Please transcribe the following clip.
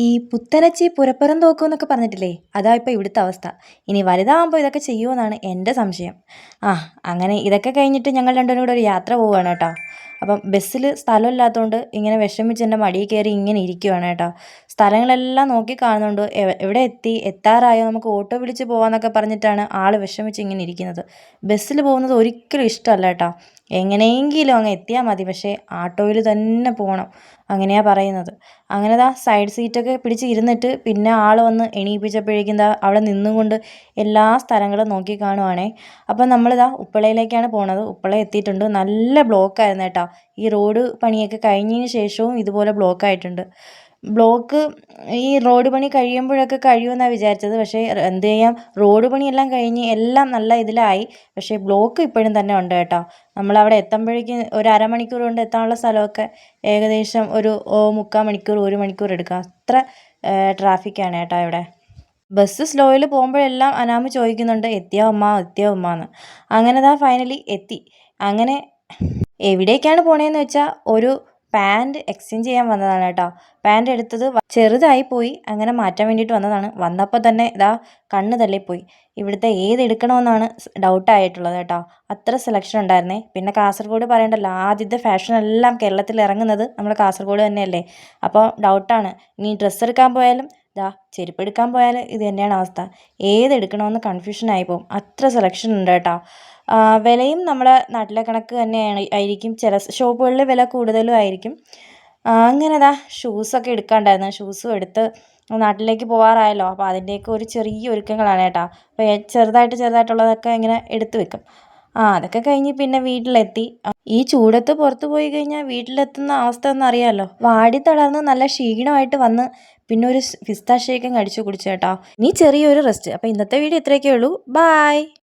ഈ പുത്തനച്ചി പുരപ്പുറം തോക്കും എന്നൊക്കെ പറഞ്ഞിട്ടില്ലേ, അതാ ഇപ്പോൾ ഇവിടുത്തെ അവസ്ഥ. ഇനി വലുതാകുമ്പോൾ ഇതൊക്കെ ചെയ്യുമെന്നാണ് എൻ്റെ സംശയം. ആ അങ്ങനെ ഇതൊക്കെ കഴിഞ്ഞിട്ട് ഞങ്ങൾ രണ്ടുപേരും കൂടെ ഒരു യാത്ര പോവുകയാണ് കേട്ടോ. അപ്പം ബസ്സിൽ സ്ഥലമില്ലാത്തതുകൊണ്ട് ഇങ്ങനെ വിഷമിച്ച് എൻ്റെ മടിയിൽ കയറി ഇങ്ങനെ ഇരിക്കുവാണ് കേട്ടോ. സ്ഥലങ്ങളെല്ലാം നോക്കി കാണുന്നുണ്ട്. എവിടെ എത്തി, എത്താറായോ, നമുക്ക് ഓട്ടോ വിളിച്ച് പോകാമെന്നൊക്കെ പറഞ്ഞിട്ടാണ് ആൾ വിഷമിച്ച് ഇങ്ങനെ ഇരിക്കുന്നത്. ബസ്സിൽ പോകുന്നത് ഒരിക്കലും ഇഷ്ടമല്ല കേട്ടോ. എങ്ങനെയെങ്കിലും അങ്ങ് എത്തിയാൽ മതി, പക്ഷേ ആട്ടോയിൽ തന്നെ പോകണം, അങ്ങനെയാണ് പറയുന്നത്. അങ്ങനെ ദാ സൈഡ് സീറ്റൊക്കെ പിടിച്ച് ഇരുന്നിട്ട് പിന്നെ ആൾ വന്ന് എണീപ്പിച്ചപ്പോഴേക്കും ദാ അവിടെ നിന്നുകൊണ്ട് എല്ലാ സ്ഥലങ്ങളും നോക്കി കാണുവാണേ. അപ്പം നമ്മളിതാ ഉപ്പളയിലേക്കാണ് പോണത്. ഉപ്പള എത്തിയിട്ടുണ്ട്. നല്ല ബ്ലോക്കായിരുന്നു കേട്ടോ. ഈ റോഡ് പണിയൊക്കെ കഴിഞ്ഞതിന് ശേഷവും ഇതുപോലെ ബ്ലോക്കായിട്ടുണ്ട്. ബ്ലോക്ക് ഈ റോഡ് പണി കഴിയുമ്പോഴൊക്കെ കഴിയുമെന്നാണ് വിചാരിച്ചത്. പക്ഷേ എന്ത് ചെയ്യാം, റോഡ് പണിയെല്ലാം കഴിഞ്ഞ് എല്ലാം നല്ല ഇതിലായി. പക്ഷേ ബ്ലോക്ക് ഇപ്പോഴും തന്നെ ഉണ്ട് കേട്ടോ. നമ്മളവിടെ എത്തുമ്പോഴേക്കും ഒരു അരമണിക്കൂർ കൊണ്ട് എത്താനുള്ള സ്ഥലമൊക്കെ ഏകദേശം ഒരു 3/4 മണിക്കൂർ 1 മണിക്കൂർ എടുക്കുക. അത്ര ട്രാഫിക്കാണ് കേട്ടോ ഇവിടെ. ബസ് സ്ലോയിൽ പോകുമ്പോഴെല്ലാം അനാമ് ചോദിക്കുന്നുണ്ട്, എത്തിയോ അമ്മ, എത്തിയോ അമ്മ എന്ന്. അങ്ങനെ ദാ ഫൈനലി എത്തി. അങ്ങനെ എവിടേക്കാണ് പോണേന്ന് വെച്ചാൽ ഒരു പാൻറ് എക്സ്ചേഞ്ച് ചെയ്യാൻ വന്നതാണ് കേട്ടോ. പാൻറ് എടുത്തത് ചെറുതായി പോയി, അങ്ങനെ മാറ്റാൻ വേണ്ടിയിട്ട് വന്നതാണ്. വന്നപ്പോൾ തന്നെ ഇതാ കണ്ണ് തള്ളിപ്പോയി. ഇവിടുത്തെ ഏതെടുക്കണമെന്നാണ് ഡൗട്ടായിട്ടുള്ളത് കേട്ടോ. അത്ര സെലക്ഷൻ ഉണ്ടായിരുന്നേ. പിന്നെ കാസർഗോഡ് പറയണ്ടല്ലോ, ആദ്യത്തെ ഫാഷനെല്ലാം കേരളത്തിൽ ഇറങ്ങുന്നത് നമ്മുടെ കാസർഗോഡ് തന്നെയല്ലേ. അപ്പോൾ ഡൗട്ടാണ്. ഇനി ഡ്രസ്സ് എടുക്കാൻ പോയാലും ഇതാ ചെരുപ്പ് എടുക്കാൻ പോയാലും ഇത് തന്നെയാണ് അവസ്ഥ. ഏതെടുക്കണമെന്ന് കൺഫ്യൂഷനായി പോകും, അത്ര സെലക്ഷൻ ഉണ്ട് കേട്ടോ. വിലയും നമ്മുടെ നാട്ടിലെ കണക്ക് തന്നെയാണ് ആയിരിക്കും. ചില ഷോപ്പുകളിൽ വില കൂടുതലും ആയിരിക്കും. അങ്ങനെ ദാ ഷൂസൊക്കെ എടുക്കാണ്ടായിരുന്നു. ഷൂസും എടുത്ത് നാട്ടിലേക്ക് പോകാറായല്ലോ. അപ്പോൾ അതിൻ്റെയൊക്കെ ഒരു ചെറിയ ഒരുക്കങ്ങളാണ് കേട്ടോ. അപ്പോൾ ചെറുതായിട്ടുള്ളതൊക്കെ ഇങ്ങനെ എടുത്തു വെക്കും. അതൊക്കെ കഴിഞ്ഞ് പിന്നെ വീട്ടിലെത്തി. ഈ ചൂടത്ത് പുറത്ത് പോയി കഴിഞ്ഞാൽ വീട്ടിലെത്തുന്ന അവസ്ഥ ഒന്നും അറിയാമല്ലോ. വാടി തളർന്ന് നല്ല ക്ഷീണമായിട്ട് വന്ന് പിന്നെ ഒരു പിസ്താ ഷേക്കും കടിച്ചു കുടിച്ചു കേട്ടോ. ഇനി ചെറിയൊരു റെസ്റ്റ്. അപ്പോൾ ഇന്നത്തെ വീഡിയോ ഇത്രയൊക്കെ ഉള്ളൂ. ബായ്.